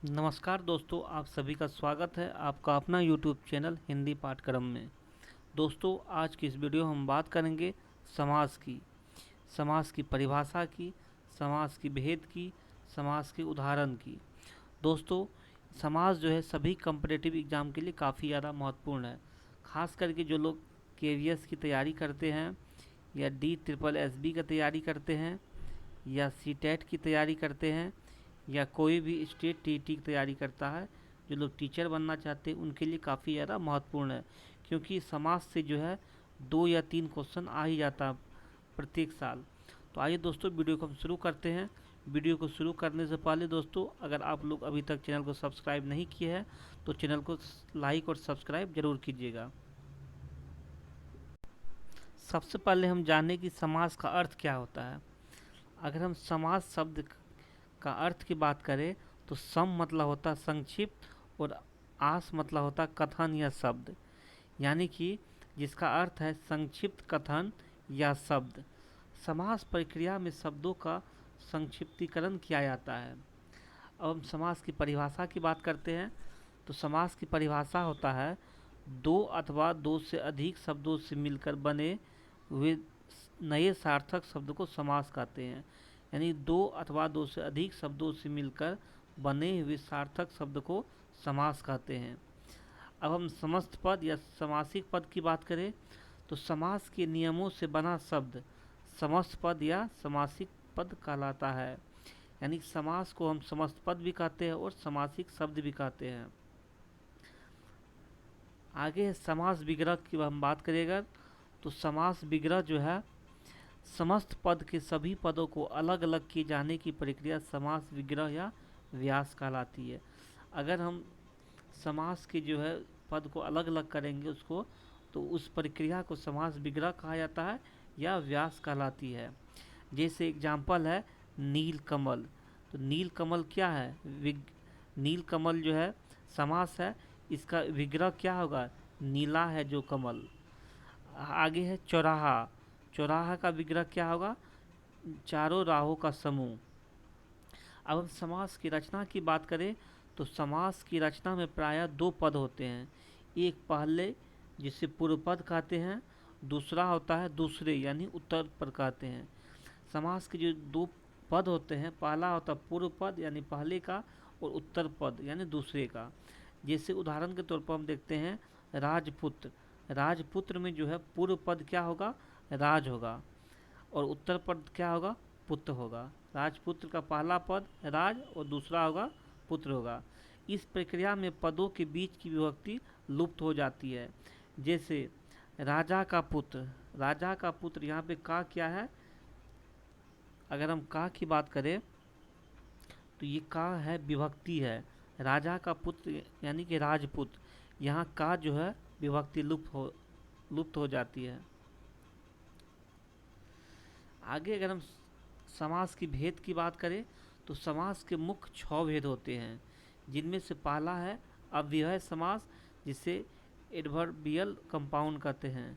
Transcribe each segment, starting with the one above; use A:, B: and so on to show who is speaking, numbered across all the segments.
A: नमस्कार दोस्तों, आप सभी का स्वागत है आपका अपना यूट्यूब चैनल हिंदी पाठक्रम में। दोस्तों, आज की इस वीडियो हम बात करेंगे समाज की परिभाषा की, समाज की भेद की, समाज के उदाहरण की। दोस्तों, समाज जो है सभी कम्पिटिटिव एग्ज़ाम के लिए काफ़ी ज़्यादा महत्वपूर्ण है। खास करके जो लोग केवीएस की तैयारी करते हैं या DSSB की तैयारी करते हैं या सीटेट की तैयारी करते हैं या कोई भी स्टेट टीटी की तैयारी करता है, जो लोग टीचर बनना चाहते हैं उनके लिए काफ़ी ज़्यादा महत्वपूर्ण है। क्योंकि समाज से जो है 2 या 3 क्वेश्चन आ ही जाता है प्रत्येक साल। तो आइए दोस्तों, वीडियो को हम शुरू करते हैं। वीडियो को शुरू करने से पहले दोस्तों, अगर आप लोग अभी तक चैनल को सब्सक्राइब नहीं किए हैं तो चैनल को लाइक और सब्सक्राइब जरूर कीजिएगा। सबसे पहले हम जानें कि समाज का अर्थ क्या होता है। अगर हम समाज शब्द का अर्थ की बात करें तो सम मतलब होता है संक्षिप्त और आस मतलब होता है कथन या शब्द, यानी कि जिसका अर्थ है संक्षिप्त कथन या शब्द। समास प्रक्रिया में शब्दों का संक्षिप्तीकरण किया जाता है। अब हम समास की परिभाषा की बात करते हैं तो समास की परिभाषा होता है दो अथवा दो से अधिक शब्दों से मिलकर बने हुए नए सार्थक शब्द को समास कहते हैं। यानी दो अथवा दो से अधिक शब्दों से मिलकर बने हुए सार्थक शब्द को समास कहते हैं। अब हम समस्त पद या समासिक पद की बात करें तो समास के नियमों से बना शब्द समस्त पद या समासिक पद कहलाता है। यानी समास को हम समस्त पद भी कहते हैं और समासिक शब्द भी कहते हैं। आगे समास विग्रह की हम बात करेंगे तो समास विग्रह जो है समस्त पद के सभी पदों को अलग अलग किए जाने की प्रक्रिया समास विग्रह या व्यास कहलाती है। अगर हम समास के जो है पद को अलग अलग करेंगे उसको, तो उस प्रक्रिया को समास विग्रह कहा जाता है या व्यास कहलाती है। जैसे एग्जाम्पल है नील कमल। तो नील कमल क्या है? नील कमल जो है समास है, इसका विग्रह क्या होगा? नीला है जो कमल। आगे है चौराहा। चौराहा का विग्रह क्या होगा? चारों राहों का समूह। अब हम समास की रचना की बात करें तो समास की रचना में प्रायः दो पद होते हैं। एक पहले जिसे पूर्व पद कहते हैं, दूसरा होता है दूसरे यानी उत्तर पद कहते हैं। समास के जो दो पद होते हैं, पहला होता है पूर्व पद यानी पहले का और उत्तर पद यानी दूसरे का। जैसे उदाहरण के तौर पर हम देखते हैं राजपुत्र। राजपुत्र में जो है पूर्व पद क्या होगा? राज होगा और उत्तर पद क्या होगा? पुत्र होगा। राजपुत्र का पहला पद राज और दूसरा होगा पुत्र होगा। इस प्रक्रिया में पदों के बीच की विभक्ति लुप्त हो जाती है। जैसे राजा का पुत्र। राजा का पुत्र, यहाँ पे का क्या है? अगर हम का की बात करें तो ये का है विभक्ति है। राजा का पुत्र यानी कि राजपुत्र, यहाँ का जो है विभक्ति लुप्त हो जाती है। आगे अगर हम समास की भेद की बात करें तो समास के मुख्य 6 भेद होते हैं, जिनमें से पहला है अव्यय समास, जिसे एडवर्बियल कंपाउंड कहते हैं।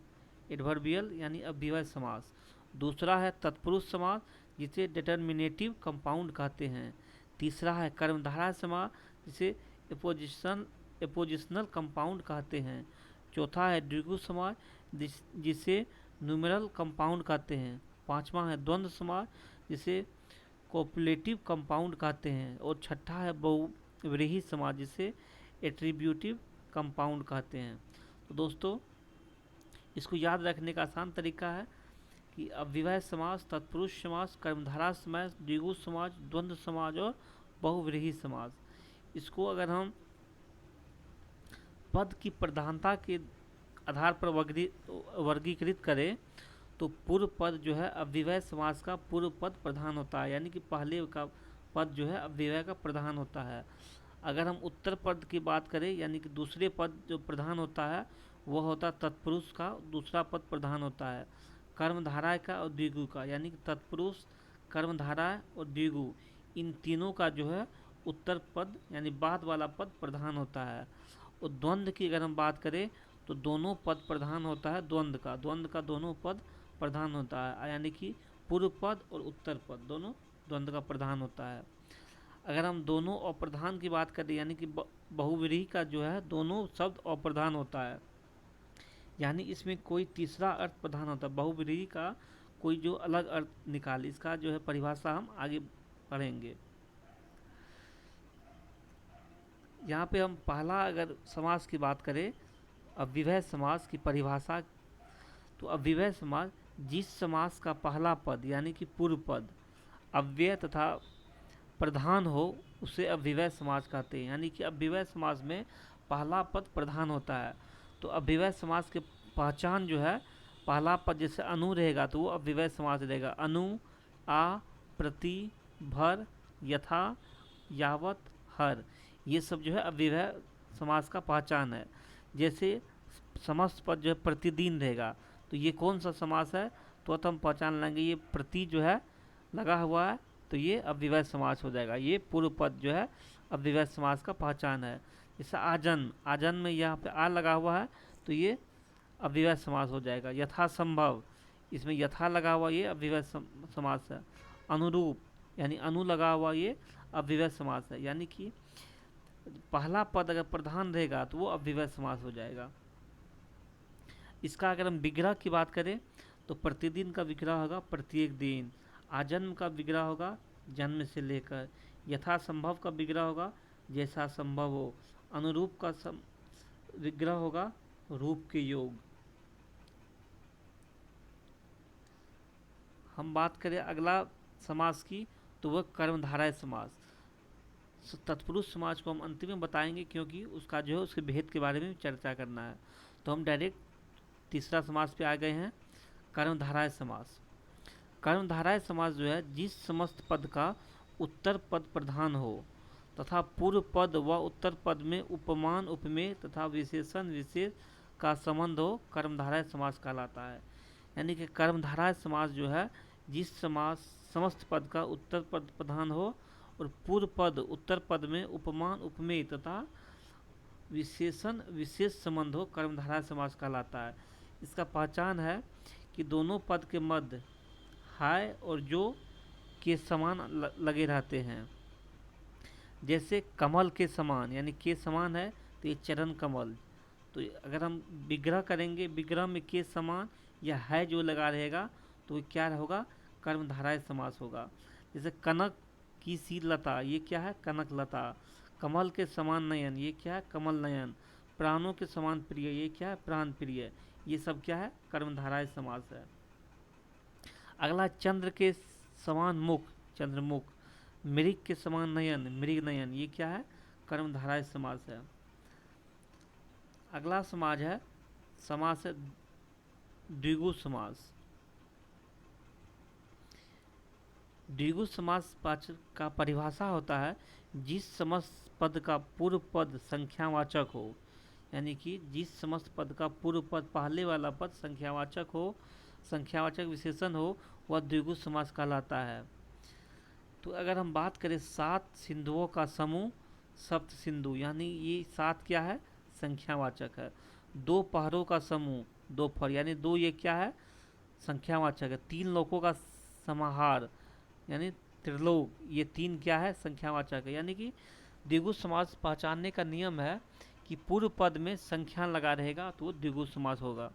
A: एडवर्बियल यानी अव्यय समास। दूसरा है तत्पुरुष समास, जिसे डिटर्मिनेटिव कंपाउंड कहते हैं। तीसरा है कर्मधारय समास, जिसे एपोजिशनल कंपाउंड कहते हैं। चौथा है द्विगु समास, जिसे न्यूमेरल कंपाउंड कहते हैं। पांचवा है द्वंद्व समास, जिसे कोपुलेटिव कंपाउंड कहते हैं। और छठा है बहुव्रीहि समास, जिसे एट्रीब्यूटिव कंपाउंड कहते हैं। तो दोस्तों, इसको याद रखने का आसान तरीका है कि अव्यय समास, तत्पुरुष समास, कर्मधारय समास, द्विगु समास, द्वंद्व समास और बहुव्रीहि समास। इसको अगर हम पद की प्रधानता के आधार पर वर्गीकृत करें तो पूर्व पद जो है अव्यय समास का पूर्व पद प्रधान होता है, यानी कि पहले का पद जो है अव्यय का प्रधान होता है। अगर हम उत्तर पद की बात करें यानी कि दूसरे पद जो प्रधान होता है वह होता है तत्पुरुष का दूसरा पद प्रधान होता है। कर्मधारय का और द्विगु का, यानी कि तत्पुरुष, कर्मधारय और द्विगु, इन तीनों का जो है उत्तर पद यानी बाद वाला पद प्रधान होता है। और द्वंद्व की अगर हम बात करें तो दोनों पद प्रधान होता है द्वंद्व का दोनों पद प्रधान होता है, यानी कि पूर्व पद और उत्तर पद दोनों द्वंद्व का प्रधान होता है। अगर हम दोनों अप्रधान की बात करें, यानी कि बहुव्रीहि का जो है दोनों शब्द अप्रधान होता है, यानी इसमें कोई तीसरा अर्थ प्रधान होता है। बहुव्रीहि का कोई जो अलग अर्थ निकाले, इसका जो है परिभाषा हम आगे पढ़ेंगे। यहाँ पे हम पहला अगर समास की बात करें, अव्यय समास की परिभाषा, तो अव्यय समास जिस समास का पहला पद यानी कि पूर्व पद अव्यय तथा प्रधान हो उसे अव्यय समास कहते हैं। यानी कि अव्यय समास में पहला पद प्रधान होता है। तो अव्यय समास के पहचान जो है, पहला पद जैसे अनु रहेगा तो वो अव्यय समास रहेगा। अनु, आ, प्रति, भर, यथा, यावत, हर, ये सब जो है अव्यय समास का पहचान है। जैसे समस्त पद जो है प्रतिदिन रहेगा, तो ये कौन सा समास है, तो हम पहचान लेंगे ये प्रति जो है लगा हुआ है, तो ये अव्यय समास हो जाएगा। ये पूर्व पद जो है अव्यय समास का पहचान है। जैसे आजन, आजन में यहाँ पे आ लगा हुआ है तो ये अव्यय समास हो जाएगा। यथासंभव, इसमें यथा लगा हुआ ये अव्यय समास है। अनुरूप यानी अनु लगा हुआ ये अव्यय समास है। यानी कि पहला पद अगर प्रधान रहेगा तो वो अव्यय समास हो जाएगा। इसका अगर हम विग्रह की बात करें तो प्रतिदिन का विग्रह होगा प्रत्येक दिन, आजन्म का विग्रह होगा जन्म से लेकर, यथासंभव का विग्रह होगा जैसा संभव हो, अनुरूप का विग्रह होगा रूप के योग। हम बात करें अगला समास की तो वह कर्मधारय समास। तत्पुरुष समाज को हम अंतिम में बताएंगे क्योंकि उसका जो है उसके भेद के बारे में चर्चा करना है। तो हम डायरेक्ट तीसरा समास पे आ गए हैं, कर्मधारय समास। कर्मधारय समास जो है जिस समस्त पद का उत्तर पद प्रधान हो तथा पूर्व पद व उत्तर पद में उपमान उपमेय तथा विशेषण विशेष का संबंध हो, कर्मधारय समास कहलाता है। यानी कि कर्मधारय समास जो है जिस समास समस्त पद का उत्तर पद प्रधान हो और पूर्व पद उत्तर पद में उपमान उपमेय तथा विशेषण विशेष संबंध हो, कर्मधारय समास कहलाता है। इसका पहचान है कि दोनों पद के मध्य हाय और जो के समान लगे रहते हैं। जैसे कमल के समान, यानी के समान है तो ये चरण कमल। तो अगर हम विग्रह करेंगे, विग्रह में के समान या है जो लगा रहेगा तो ये क्या होगा, कर्मधारय समास होगा। जैसे कनक की सी लता, ये क्या है, कनक लता। कमल के समान नयन, ये क्या है, कमल नयन। प्राणों के समान प्रिय, ये क्या है, प्राण प्रिय। ये सब क्या है, कर्मधारय समास है। अगला चंद्र के समान मुख, चंद्रमुख। मृग के समान नयन, मृग नयन। ये क्या है, कर्मधारय समास है। अगला समाज है समास है द्विगु समास। द्विगु समास का परिभाषा होता है जिस समस्त पद का पूर्व पद संख्यावाचक हो, यानी कि जिस समस्त पद का पूर्व पद पहले वाला पद संख्यावाचक हो, संख्यावाचक विशेषण हो, वह द्विगु समास कहलाता है। तो अगर हम बात करें 7 सिंधुओं का समूह सप्त सिंधु, यानी ये 7 क्या है, संख्यावाचक है। 2 पहरों का समूह दोपहर, यानी 2 ये क्या है, संख्यावाचक है। 3 लोकों का समाहार यानी त्रिलोक, ये 3 क्या है, संख्यावाचक है। यानी कि द्विगु समास पहचानने का नियम है कि पूर्व पद में संख्या लगा रहेगा तो वो द्विगु समास होगा।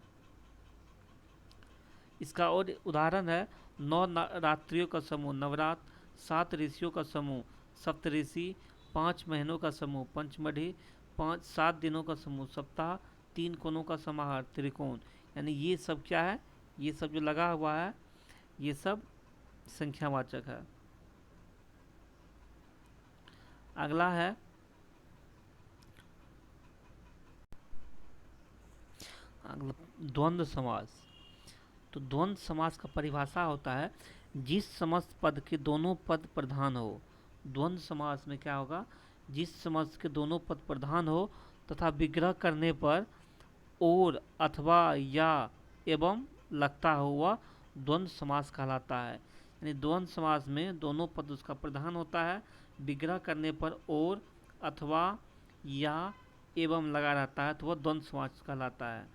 A: इसका और उदाहरण है 9 रात्रियों का समूह नवरात्र, 7 ऋषियों का समूह सप्तऋषि, 5 महीनों का समूह पंचमढ़ी, 7 दिनों का समूह सप्ताह, 3 कोणों का समाहार त्रिकोण। यानी ये सब क्या है, ये सब जो लगा हुआ है ये सब संख्यावाचक है। अगला है द्वंद्व समास। तो द्वंद्व समास का परिभाषा होता है जिस समस्त पद के दोनों पद प्रधान हो। द्वंद्व समास में क्या होगा, जिस समस्त के दोनों पद प्रधान हो तथा विग्रह करने पर और अथवा या एवं लगता हो वह द्वंद्व समास कहलाता है। यानी द्वंद्व समास में दोनों पद उसका प्रधान होता है, विग्रह करने पर और अथवा या एवं लगा रहता है तो वह द्वंद्व समास कहलाता है।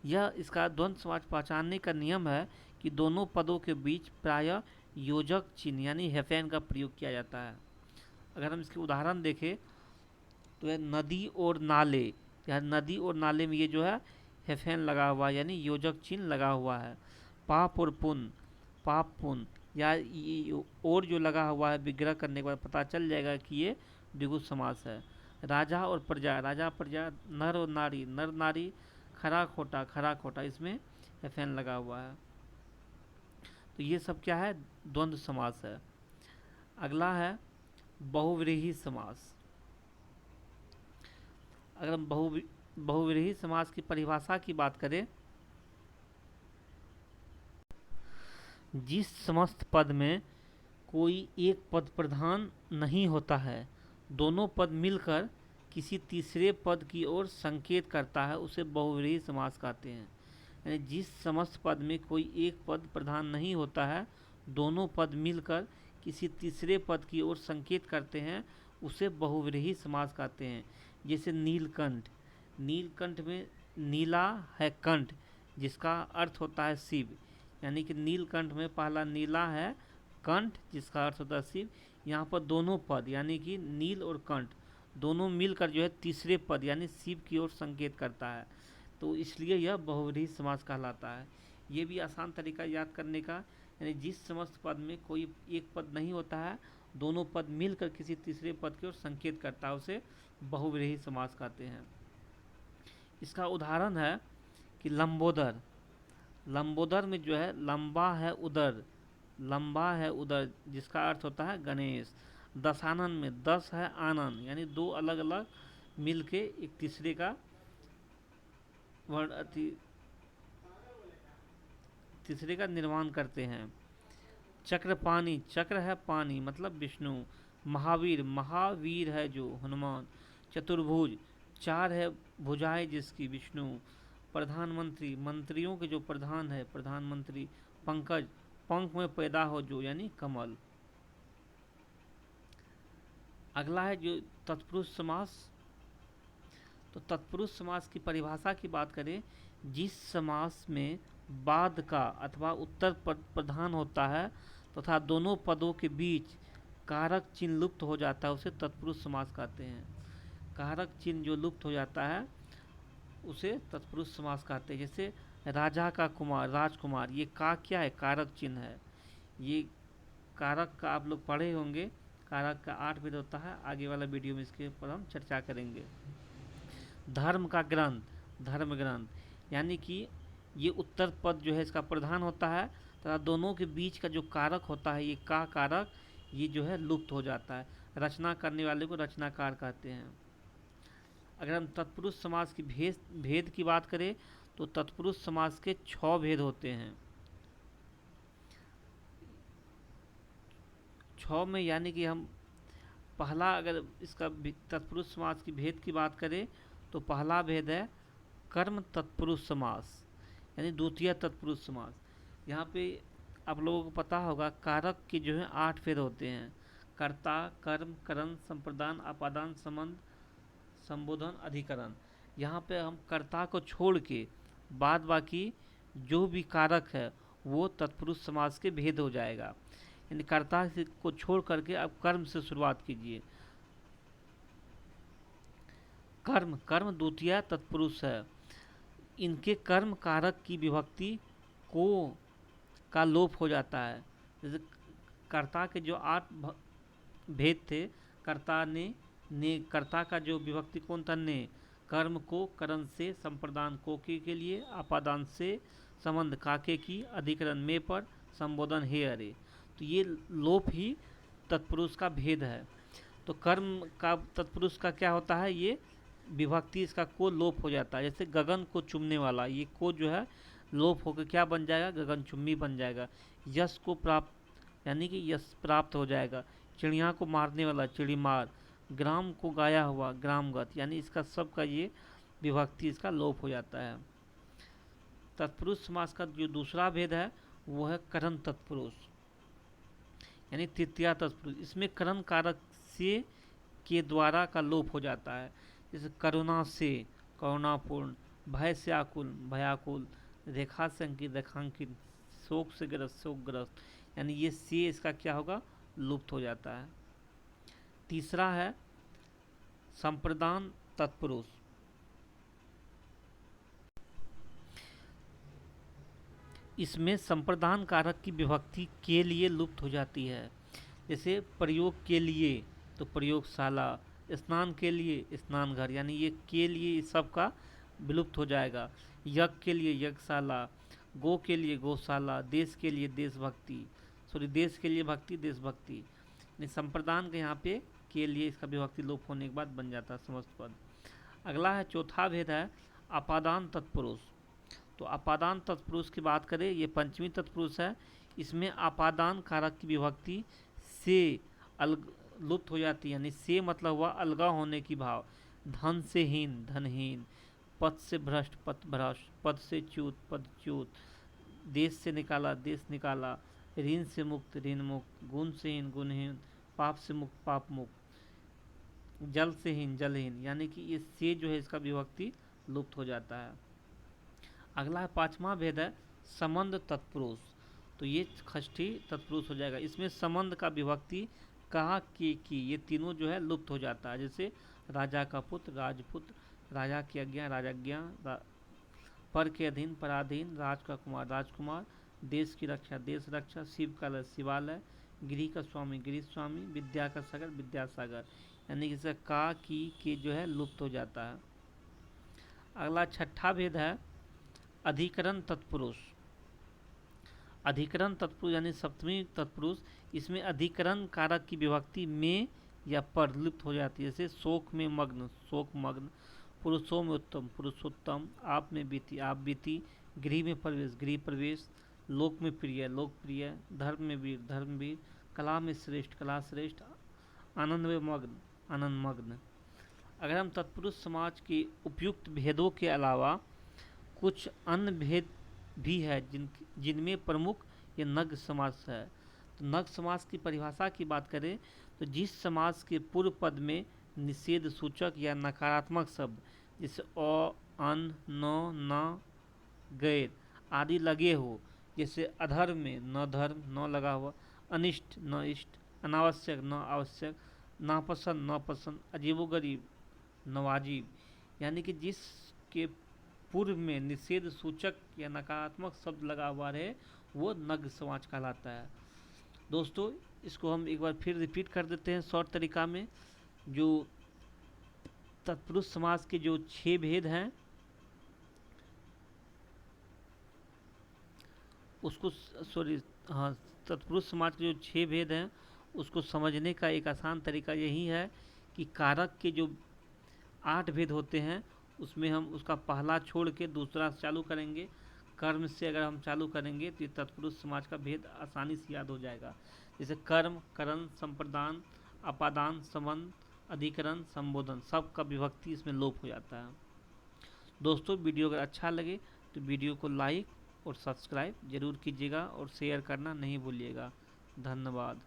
A: यह इसका द्वंद्व समास पहचानने का नियम है कि दोनों पदों के बीच प्रायः योजक चिन्ह यानी हैफेन का प्रयोग किया जाता है। अगर हम इसके उदाहरण देखें तो है नदी और नाले, या नदी और नाले में ये जो है हेफेन लगा हुआ है, यानी योजक चिन्ह लगा हुआ है। पाप और पुण्य, पाप पुण्य, या और जो लगा हुआ है विग्रह करने के बाद पता चल जाएगा कि ये द्विगु समास है। राजा और प्रजा, राजा प्रजा, नर और नारी, नर नारी, खरा खोटा, खरा खोटा, इसमें हेफेन लगा हुआ है। तो ये सब क्या है, द्वंद्व समास है। अगला है बहुव्रीहि समास। अगर हम बहुव्रीहि समास की परिभाषा की बात करें, जिस समस्त पद में कोई एक पद प्रधान नहीं होता है, दोनों पद मिलकर किसी तीसरे पद की ओर संकेत करता है, उसे बहुव्रीहि समास कहते हैं। यानी जिस समस्त पद में कोई एक पद प्रधान नहीं होता है, दोनों पद मिलकर किसी तीसरे पद की ओर संकेत करते हैं, उसे बहुव्रीहि समास कहते हैं। जैसे नीलकंठ, नीलकंठ में नीला है कंठ, जिसका अर्थ होता है शिव, यानी कि नीलकंठ में पहला नीला है कंठ, जिसका अर्थ होता है शिव। यहाँ पर दोनों पद यानी कि नील और कंठ दोनों मिलकर जो है तीसरे पद यानी शिव की ओर संकेत करता है, तो इसलिए यह बहुव्रीहि समास कहलाता है। ये भी आसान तरीका याद करने का, यानी जिस समस्त पद में कोई एक पद नहीं होता है, दोनों पद मिलकर किसी तीसरे पद की ओर संकेत करता है, उसे बहुव्रीहि समास कहते हैं। इसका उदाहरण है कि लंबोदर, लंबोदर में जो है लंबा है उदर, लंबा है उदर, जिसका अर्थ होता है गणेश। दशानन में दस है आनन, यानी दो अलग अलग मिलके एक तीसरे का वर्ण तीसरे का निर्माण करते हैं। चक्रपाणी, चक्र है पानी मतलब विष्णु। महावीर, महावीर है जो हनुमान। चतुर्भुज, चार है भुजाएं जिसकी विष्णु। प्रधानमंत्री, मंत्रियों के जो प्रधान है प्रधानमंत्री। पंकज, पंख में पैदा हो जो, यानी कमल। अगला है जो तत्पुरुष समास। तो तत्पुरुष समास की परिभाषा की बात करें, जिस समास में बाद का अथवा उत्तर पद प्रधान होता है तथा दोनों पदों के बीच कारक चिन्ह लुप्त हो जाता है, उसे तत्पुरुष समास कहते हैं। कारक चिन्ह जो लुप्त हो जाता है उसे तत्पुरुष समास कहते हैं। जैसे राजा का कुमार, राजकुमार, ये का क्या है, कारक चिन्ह है। ये कारक का आप लोग पढ़े होंगे, कारक का 8 भेद होता है, आगे वाला वीडियो में इसके ऊपर हम चर्चा करेंगे। धर्म का ग्रंथ, धर्म ग्रंथ, यानी कि ये उत्तर पद जो है इसका प्रधान होता है तथा दोनों के बीच का जो कारक होता है, ये का कारक, ये जो है लुप्त हो जाता है। रचना करने वाले को रचनाकार कहते हैं। अगर हम तत्पुरुष समास की भेद की बात करें तो तत्पुरुष समास के 6 भेद होते हैं। 6 में यानी कि हम पहला, अगर इसका तत्पुरुष समास की भेद की बात करें तो पहला भेद है कर्म तत्पुरुष समास, यानी द्वितीय तत्पुरुष समास। यहाँ पे आप लोगों को पता होगा कारक के जो है 8 भेद होते हैं। कर्ता, कर्म, करण, संप्रदान, अपादान, संबंध, संबोधन, अधिकरण। यहाँ पे हम कर्ता को छोड़ के बाद बाकी जो भी कारक है वो तत्पुरुष समास के भेद हो जाएगा। यानी कर्ता को छोड़ करके आप कर्म से शुरुआत कीजिए। कर्म, कर्म द्वितीय तत्पुरुष है। इनके कर्म कारक की विभक्ति को का लोप हो जाता है। जैसे कर्ता के जो 8 भेद थे, कर्ता ने कर्ता का जो विभक्ति कौन था, ने। कर्म को करण से, संप्रदान को के लिए, अपादान से, संबंध काके की, अधिकरण में पर, संबोधन हे अरे। तो ये लोप ही तत्पुरुष का भेद है। तो कर्म का तत्पुरुष का क्या होता है, ये विभक्ति इसका को लोप हो जाता है। जैसे गगन को चुमने वाला, ये को जो है लोप होकर क्या बन जाएगा, गगनचुम्बी बन जाएगा। यश को प्राप्त, यानी कि यश प्राप्त हो जाएगा। चिड़िया को मारने वाला, चिड़ीमार। ग्राम को गाया हुआ, ग्रामगत, यानी इसका सब का ये विभक्ति इसका लोप हो जाता है। तत्पुरुष समास का जो दूसरा भेद है वो है करण तत्पुरुष, यानी तृतीया तत्पुरुष। इसमें करण कारक से के द्वारा का लोप हो जाता है। जैसे करुणा से, करुणापूर्ण। भय से आकुल, भयाकुल। रेखा से अंकित, रेखांकित। शोक से ग्रस्त, शोकग्रस्त, यानी ये से इसका क्या होगा, लुप्त हो जाता है। तीसरा है संप्रदान तत्पुरुष। इसमें संप्रदान कारक की विभक्ति के लिए लुप्त हो जाती है। जैसे प्रयोग के लिए तो प्रयोगशाला, स्नान के लिए स्नान घर, यानी ये के लिए इस सब का विलुप्त हो जाएगा। यज्ञ के लिए यज्ञशाला, गो के लिए गौशाला, देश के लिए देशभक्ति, सॉरी देश के लिए भक्ति देशभक्ति। संप्रदान के यहाँ पे के लिए इसका विभक्ति लोप होने के बाद बन जाता है समस्त पद। अगला है चौथा भेद है अपादान तत्पुरुष। तो अपादान तत्पुरुष की बात करें, ये पंचमी तत्पुरुष है। इसमें अपादान कारक की विभक्ति से लुप्त हो जाती है, यानी से मतलब हुआ अलगा होने की भाव। धन से हीन धनहीन, पद से भ्रष्ट पद भ्रष्ट, पद से च्युत पद च्युत, देश से निकाला देश निकाला, ऋण से मुक्त ऋण मुक्त, गुण से हीन गुणहीन, पाप से मुक्त पाप मुक्त, जल से हीन जलहीन, यानी कि ये से जो है इसका विभक्ति लुप्त हो जाता है। अगला है पांचवा भेद है संबंध तत्पुरुष। तो ये षष्ठी तत्पुरुष हो जाएगा। इसमें संबंध का विभक्ति कहा की ये तीनों जो है लुप्त हो जाता है। जैसे राजा का पुत्र राजपुत्र, राजा की आज्ञा राजाज्ञा, पर के अधीन पराधीन, राज का कुमार राजकुमार, देश की रक्षा देश रक्षा, शिव का शिवालय, गृह का स्वामी गृह स्वामी, विद्या का सागर विद्यासागर, यानी कि का की के जो है लुप्त हो जाता है। अगला छठा भेद है अधिकरण तत्पुरुष। अधिकरण तत्पुरुष यानी सप्तमी तत्पुरुष। इसमें अधिकरण कारक की विभक्ति में या पर लुप्त हो जाती है। जैसे शोक में मग्न शोक मग्न, पुरुषों में उत्तम पुरुषोत्तम, आप में बीती आप बीती, गृह में प्रवेश गृह प्रवेश, लोक में प्रिय लोकप्रिय, धर्म में वीर धर्मवीर, कला में श्रेष्ठ कला श्रेष्ठ, आनंद में मग्न आनंद मग्न। अगर हम तत्पुरुष समाज के उपयुक्त भेदों के अलावा कुछ अन्य भेद भी है जिनमें प्रमुख ये नग समास है। तो नग समास की परिभाषा की बात करें तो जिस समास के पूर्व पद में निषेध सूचक या नकारात्मक शब्द जैसे अ अन न न गैर आदि लगे हो, जैसे अधर्म में न धर्म न लगा हुआ, अनिष्ट न इष्ट, अनावश्यक न आवश्यक, नापसंद न पसंद, अजीबोगरीब नवाजीब, यानी कि जिसके पूर्व में निषेध सूचक या नकारात्मक शब्द लगा हुआ रहे वो नग समाज कहलाता है। दोस्तों इसको हम एक बार फिर रिपीट कर देते हैं शॉर्ट तरीका में। जो तत्पुरुष समाज के जो 6 भेद हैं उसको हाँ तत्पुरुष समाज के जो 6 भेद हैं उसको समझने का एक आसान तरीका यही है कि कारक के जो 8 भेद होते हैं उसमें हम उसका पहला छोड़ के दूसरा चालू करेंगे। कर्म से अगर हम चालू करेंगे तो ये तत्पुरुष समाज का भेद आसानी से याद हो जाएगा। जैसे कर्म करण संप्रदान अपादान संबंध अधिकरण संबोधन, सब का विभक्ति इसमें लोप हो जाता है। दोस्तों वीडियो अगर अच्छा लगे तो वीडियो को लाइक और सब्सक्राइब जरूर कीजिएगा और शेयर करना नहीं भूलिएगा। धन्यवाद।